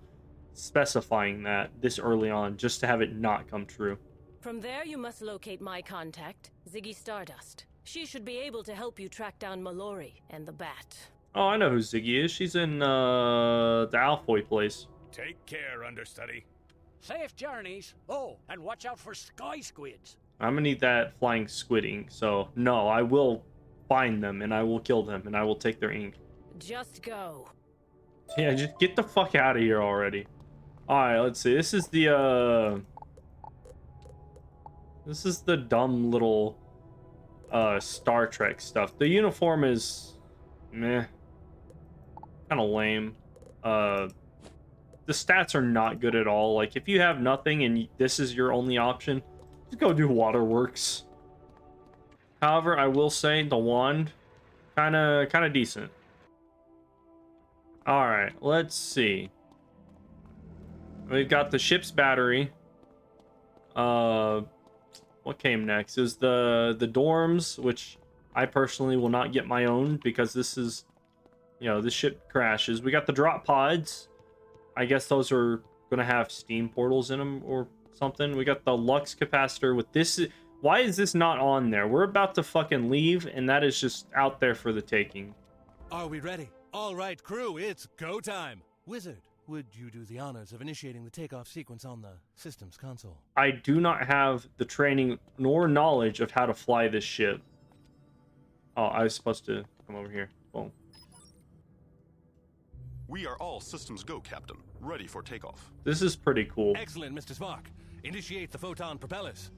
specifying that this early on, just to have it not come true. From there, you must locate my contact, Ziggy Stardust. She should be able to help you track down Mallory and the Bat. Oh, I know who Ziggy is. She's in the Alfoy place. Take care, understudy. Safe journeys. Oh, and watch out for sky squids. I'm gonna need that flying squidding, so no, I will find them and I will kill them and I will take their ink. Just go. Yeah, just get the fuck out of here already. Alright, let's see. This is the dumb little Star Trek stuff. The uniform is meh. Kinda lame. The stats are not good at all. Like, if you have nothing and this is your only option, just go do waterworks. However, I will say the wand, kind of decent. All right, let's see. We've got the ship's battery. What came next? Is the dorms, which I personally will not get my own because this is, this ship crashes. We got the drop pods. I guess those are gonna have steam portals in them or something. We got the Lux capacitor with this. Why is this not on there? We're about to fucking leave, and that is just out there for the taking. Are we ready? All right, crew, it's go time. Wizard, would you do the honors of initiating the takeoff sequence on the systems console? I do not have the training nor knowledge of how to fly this ship. Oh, I was supposed to come over here. Boom. We are all systems go, Captain. Ready for takeoff. This is pretty cool. Excellent, Mr. Spock. Initiate the photon propellers.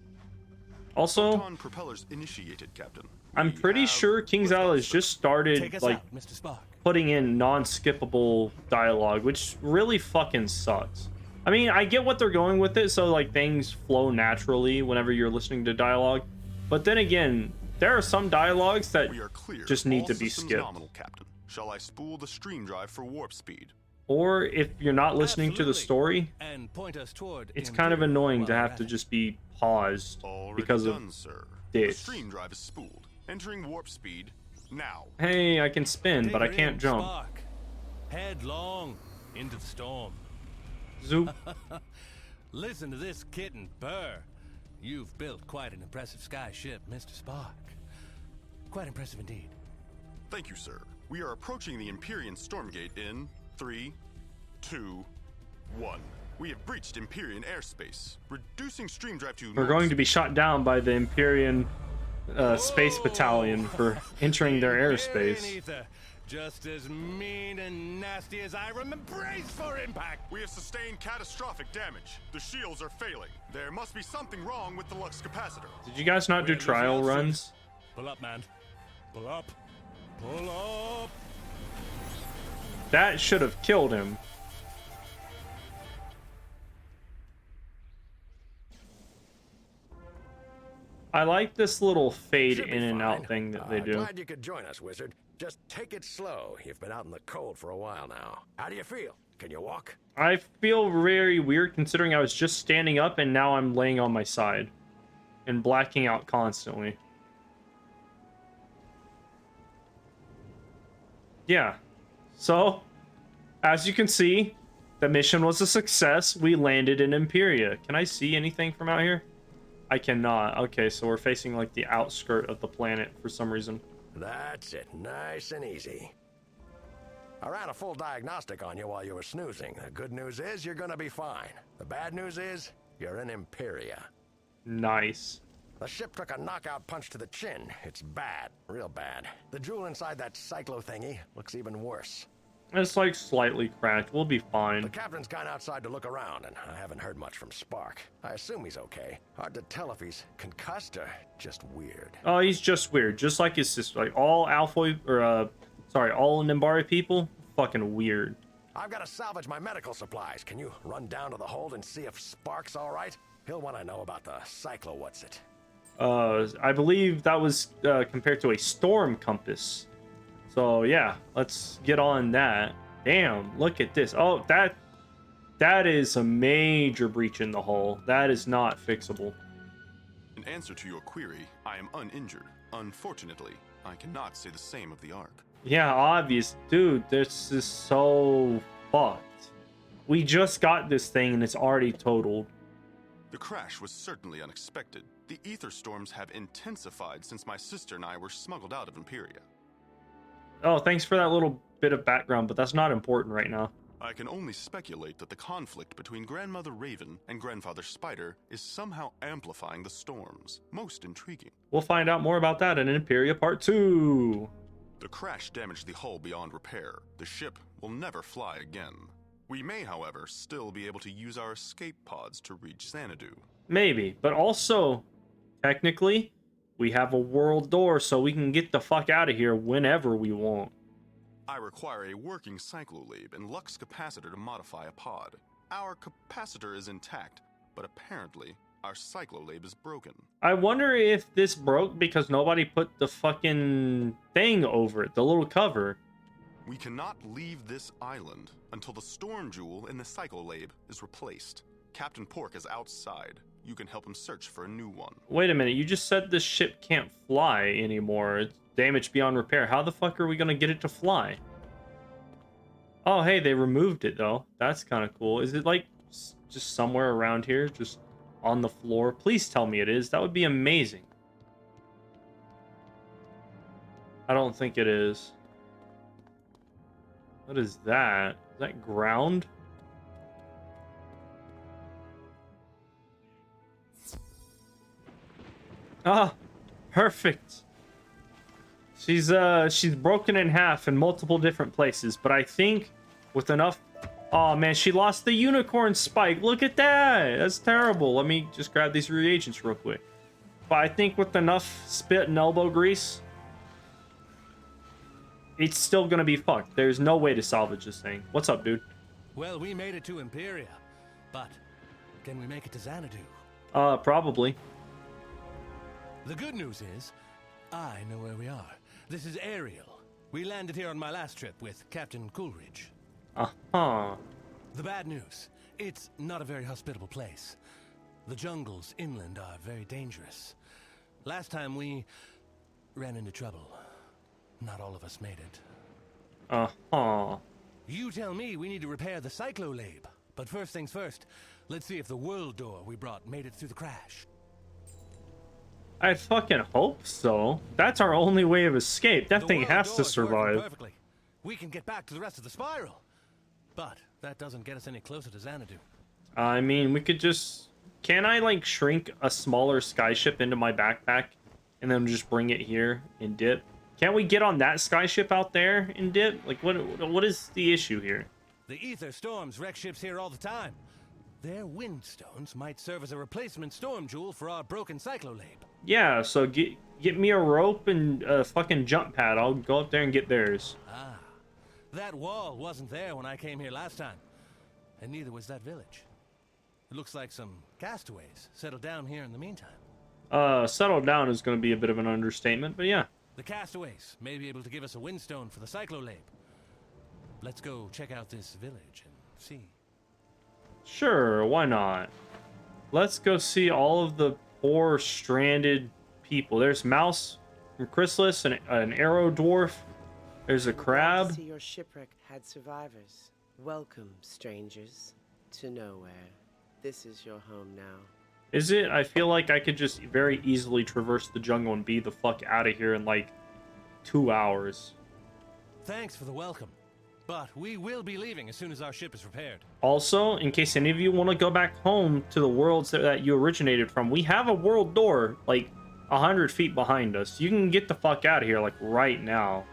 Also, photon propellers initiated, Captain. I'm pretty sure King's Isle has just started, like, out, Mr. Spock. Putting in non-skippable dialogue, which really fucking sucks. I mean, I get what they're going with it, so, like, things flow naturally whenever you're listening to dialogue. But then again, there are some dialogues that just need to be skipped. Nominal, Captain. Shall I spool the stream drive for warp speed? Or if you're not listening to the story, and point us toward it's kind of annoying to have to just be paused because of this. The stream drive is spooled. Entering warp speed now. Hey, I can spin, but I can't jump. Spock. Headlong into the storm. Zoop. Listen to this kitten purr. You've built quite an impressive sky ship, Mr. Spock. Quite impressive indeed. Thank you, sir. We are approaching the Empyrean Stormgate in 3, 2, 1. We have breached Empyrean airspace, reducing stream drive to... We're going to be shot down by the Empyrean Space Battalion for entering their airspace. Just as mean and nasty as I remember. Brace for impact! We have sustained catastrophic damage. The shields are failing. There must be something wrong with the Lux capacitor. Did you guys not do trial runs? Pull up, man. Pull up. Pull up. That should have killed him. I like this little fade in and out thing that they do. Glad you could join us, Wizard. Just take it slow. You've been out in the cold for a while now. How do you feel? Can you walk? I feel very weird considering I was just standing up and now I'm laying on my side and blacking out constantly. Yeah. So, as you can see, the mission was a success. We landed in Empyrea. Can I see anything from out here? I cannot. Okay, so we're facing like the outskirt of the planet for some reason. That's it. Nice and easy. I ran a full diagnostic on you while you were snoozing. The good news is you're gonna be fine. The bad news is you're in Empyrea. Nice. The ship took a knockout punch to the chin. It's bad. Real bad. The jewel inside that cyclo thingy looks even worse. It's like slightly cracked. We'll be fine. The captain's gone outside to look around, and I haven't heard much from Spark. I assume he's okay. Hard to tell if he's concussed or just weird. Oh, he's just weird. Just like his sister. Like all Alfoy, or all Nimbari people, fucking weird. I've got to salvage my medical supplies. Can you run down to the hold and see if Spark's all right? He'll want to know about the cyclo what's-it. I believe that was compared to a storm compass. So yeah, let's get on that. Damn, look at this. Oh, That is a major breach in the hull. That is not fixable. In answer to your query, I am uninjured. Unfortunately, I cannot say the same of the Ark. Yeah, obvious. Dude, this is so fucked. We just got this thing and it's already totaled. The crash was certainly unexpected. The ether storms have intensified since my sister and I were smuggled out of Empyrea. Oh, thanks for that little bit of background, but that's not important right now. I can only speculate that the conflict between Grandmother Raven and Grandfather Spider is somehow amplifying the storms. Most intriguing. We'll find out more about that in Empyrea Part 2. The crash damaged the hull beyond repair. The ship will never fly again. We may, however, still be able to use our escape pods to reach Xanadu. Maybe, but also, technically, we have a world door so we can get the fuck out of here whenever we want. I require a working cyclolab and lux capacitor to modify a pod. Our capacitor is intact, but apparently our cyclolab is broken. I wonder if this broke because nobody put the fucking thing over it, the little cover. We cannot leave this island until the storm jewel in the cyclolab is replaced. Captain Pork is outside. You can help him search for a new one. Wait a minute, you just said this ship can't fly anymore. It's damaged beyond repair. How the fuck are we gonna get it to fly? Oh, hey, they removed it though. That's kind of cool. Is it like just somewhere around here? Just on the floor? Please tell me it is. That would be amazing. I don't think it is. What is that? Is that ground? Ah, perfect. She's broken in half in multiple different places, but I think with enough... Oh man, she lost the unicorn spike. Look at that. That's terrible. Let me just grab these reagents real quick. But I think with enough spit and elbow grease, it's still gonna be fucked. There's no way to salvage this thing. What's up, dude? Well, we made it to Empyrea, but can we make it to Xanadu? Probably. The good news is, I know where we are. This is Ariel. We landed here on my last trip with Captain Coolidge. Uh-huh. The bad news, it's not a very hospitable place. The jungles inland are very dangerous. Last time we ran into trouble. Not all of us made it. Uh-huh. You tell me we need to repair the cyclolab. But first things first, let's see if the world door we brought made it through the crash. I fucking hope so. That's our only way of escape. That thing has to survive. Perfectly. We can get back to the rest of the spiral. But that doesn't get us any closer to Xanadu. I mean, we could just... Can I, like, shrink a smaller skyship into my backpack and then just bring it here and dip? Can't we get on that skyship out there and dip? Like, what is the issue here? The ether storms wreck ships here all the time. Their wind stones might serve as a replacement storm jewel for our broken cyclolab. Yeah, so get me a rope and a fucking jump pad. I'll go up there and get theirs. Ah, that wall wasn't there when I came here last time. And neither was that village. It looks like some castaways settled down here in the meantime. Settle down is going to be a bit of an understatement, but yeah. The castaways may be able to give us a windstone for the cyclolab. Let's go check out this village and see. Sure, why not? Let's go see all of the poor stranded people. There's Mouse from Chrysalis, an arrow dwarf. There's a crab. To see your shipwreck had survivors. Welcome, strangers, to nowhere. This is your home now. Is it? I feel like I could just very easily traverse the jungle and be the fuck out of here in like 2 hours. Thanks for the welcome. But we will be leaving as soon as our ship is repaired. Also, in case any of you want to go back home to the worlds that you originated from, we have a world door like 100 feet behind us. You can get the fuck out of here like right now.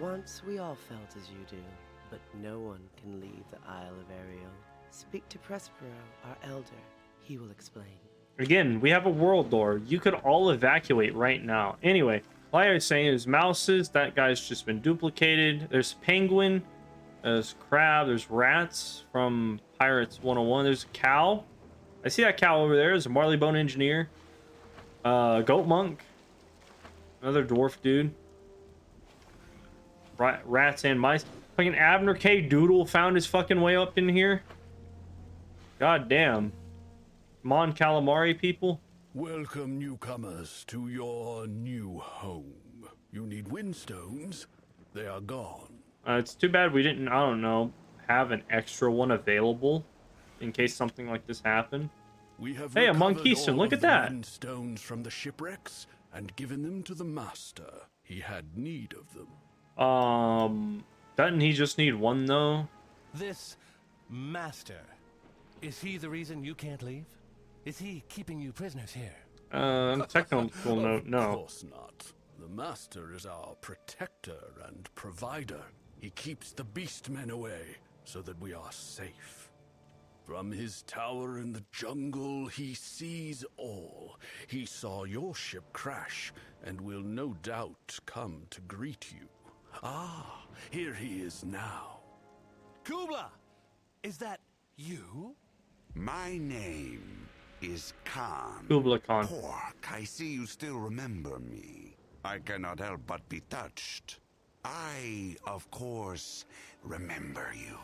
Once we all felt as you do, but no one can leave the Isle of Ariel. Speak to Prospero, our elder. He will explain. Again, we have a world door. You could all evacuate right now. Anyway, like I was saying, there's mouses. That guy's just been duplicated. There's penguin. There's crab. There's rats from Pirates 101. There's a cow. I see that cow over there. There's a Marleybone engineer. Goat monk. Another dwarf dude. Rats and mice. Fucking Abner K. Doodle found his fucking way up in here. God damn. Mon Calamari people? Welcome, newcomers, to your new home. You need windstones? They are gone. It's too bad we didn't, I don't know, have an extra one available in case something like this happened. We have hey, a recovered Monkeystone, all look of at the that. windstones from the shipwrecks and given them to the master. He had need of them. Doesn't he just need one though? This master, is he the reason you can't leave? Is he keeping you prisoners here? Technical note, no. Of course not. The master is our protector and provider. He keeps the beastmen away so that we are safe. From his tower in the jungle, he sees all. He saw your ship crash and will no doubt come to greet you. Ah, here he is now. Kubla! Is that you? My name is Khan. Kubla Khan. Pork, I see you still remember me. I cannot help but be touched. I, of course, remember you.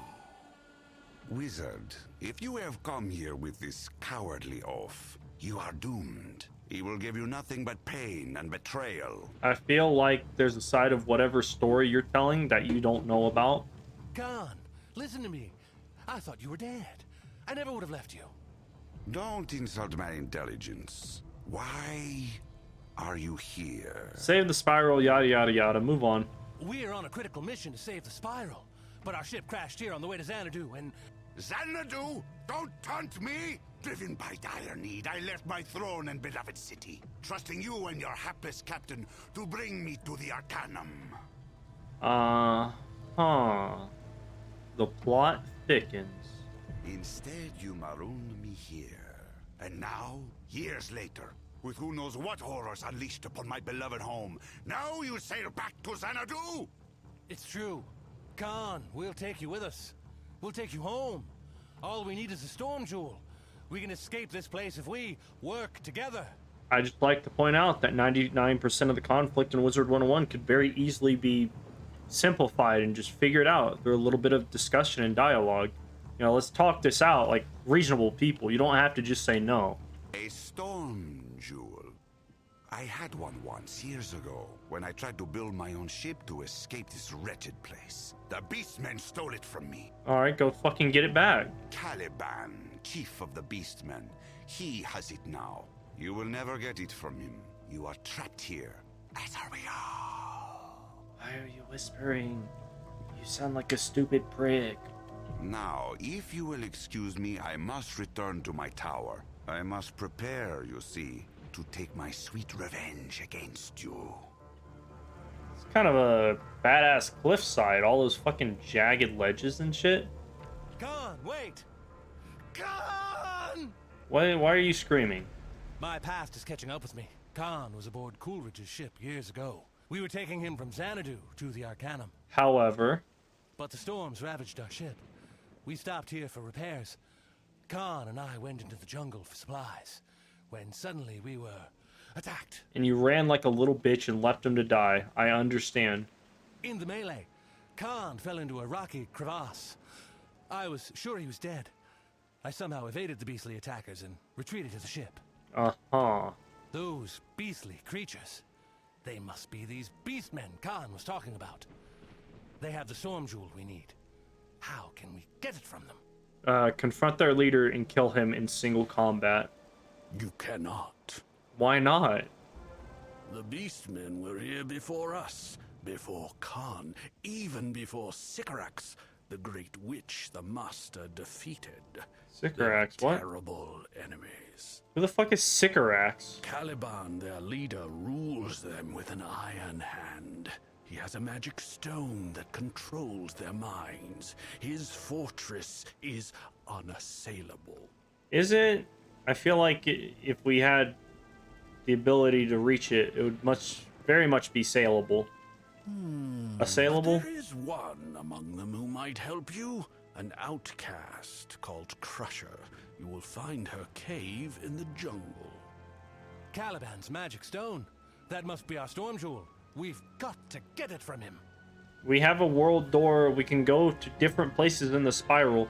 Wizard, if you have come here with this cowardly oaf, you are doomed. He will give you nothing but pain and betrayal. I feel like there's a side of whatever story you're telling that you don't know about. Khan, listen to me. I thought you were dead. I never would have left you. Don't insult my intelligence. Why are you here? Save the spiral, yada yada yada. Move on. We're on a critical mission to save the spiral, but our ship crashed here on the way to Xanadu and... Xanadu? Don't taunt me! Driven by dire need, I left my throne and beloved city, trusting you and your hapless captain to bring me to the Arcanum. The plot thickens. Instead, you marooned me here. And now, years later, with who knows what horrors unleashed upon my beloved home, now you sail back to Xanadu? It's true. Khan, we'll take you with us. We'll take you home. All we need is a storm jewel. We can escape this place if we work together. I just like to point out that 99% of the conflict in Wizard101 could very easily be simplified and just figured out through a little bit of discussion and dialogue. You know, let's talk this out like reasonable people. You don't have to just say no. A storm jewel. I had one once, years ago, when I tried to build my own ship to escape this wretched place. The beastmen stole it from me. Alright, go fucking get it back. Caliban, chief of the beastmen. He has it now. You will never get it from him. You are trapped here, as are we all. Why are you whispering? You sound like a stupid prick. Now, if you will excuse me, I must return to my tower. I must prepare, you see, to take my sweet revenge against you. It's kind of a badass cliffside. All those fucking jagged ledges and shit. Khan, wait! Khan! Why are you screaming? My past is catching up with me. Khan was aboard Coolridge's ship years ago. We were taking him from Xanadu to the Arcanum. However... But the storms ravaged our ship. We stopped here for repairs. Khan and I went into the jungle for supplies, when suddenly we were attacked. And you ran like a little bitch and left him to die. I understand. In the melee, Khan fell into a rocky crevasse. I was sure he was dead. I somehow evaded the beastly attackers and retreated to the ship. Uh-huh. Those beastly creatures. They must be these beastmen Khan was talking about. They have the storm jewel we need. How can we get it from them? Confront their leader and kill him in single combat. You cannot. Why not? The beastmen were here before us, before Khan, even before Sycorax, the great witch the master defeated. Sycorax, what? Terrible enemies. Who the fuck is Sycorax? Caliban, their leader, rules them with an iron hand. He has a magic stone that controls their minds. His fortress is unassailable. Is it? I feel like if we had the ability to reach it, it would very much be saleable. Assailable? There is one among them who might help you. An outcast called Crusher. You will find her cave in the jungle. Caliban's magic stone. That must be our storm jewel. We've got to get it from him. We have a world door. We can go to different places in the spiral.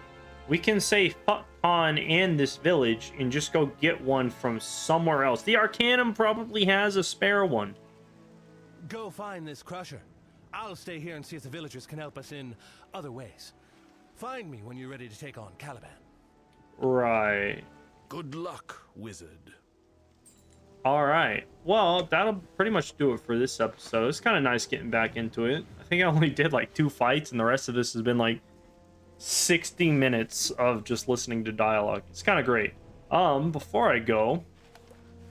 we can say fuck Khan and this village and just go get one from somewhere else. The Arcanum probably has a spare one. Go find this crusher. I'll stay here and see if the villagers can help us in other ways. Find me when you're ready to take on Caliban. Right. Good luck, wizard. All right. Well, that'll pretty much do it for this episode. It's kind of nice getting back into it. I think I only did like 2 fights, and the rest of this has been like 60 minutes of just listening to dialogue. It's kind of great. Before I go,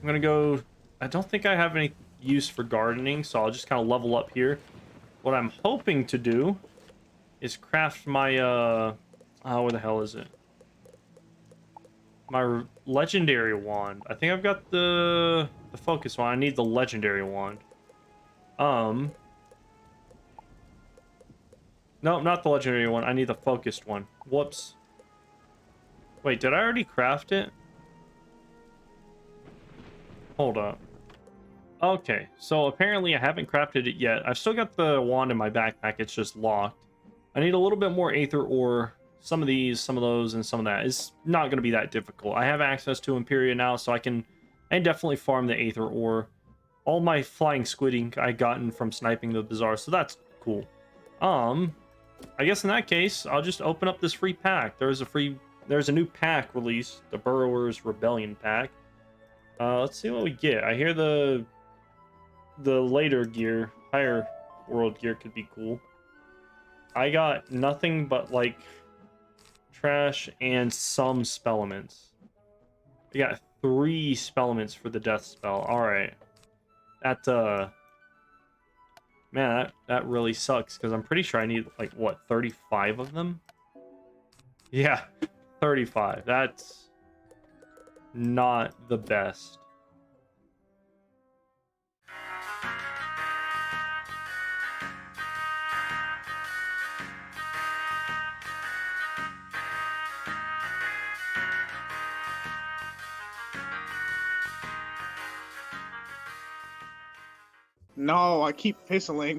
I'm gonna go. I don't think I have any use for gardening, so I'll just kind of level up here. What I'm hoping to do is craft my where the hell is it? My legendary wand. I think I've got the focus one. I need the legendary wand. No, not the legendary one. I need the focused one. Whoops. Wait, did I already craft it? Hold up. Okay, so apparently I haven't crafted it yet. I've still got the wand in my backpack. It's just locked. I need a little bit more aether ore. Some of these, some of those, and some of that. It's not going to be that difficult. I have access to Empyrea now, so I can definitely farm the aether ore. All my flying squid ink I gotten from sniping the bazaar, so that's cool. I guess in that case, I'll just open up this free pack. There's a new pack released, the Burrower's Rebellion pack. Let's see what we get. I hear the later gear, higher world gear could be cool. I got nothing but like trash and some spell elements. I got 3 spell elements for the death spell. All right, that man, that really sucks because I'm pretty sure I need like what 35 of them. Yeah, 35. That's not the best. No, I keep whistling.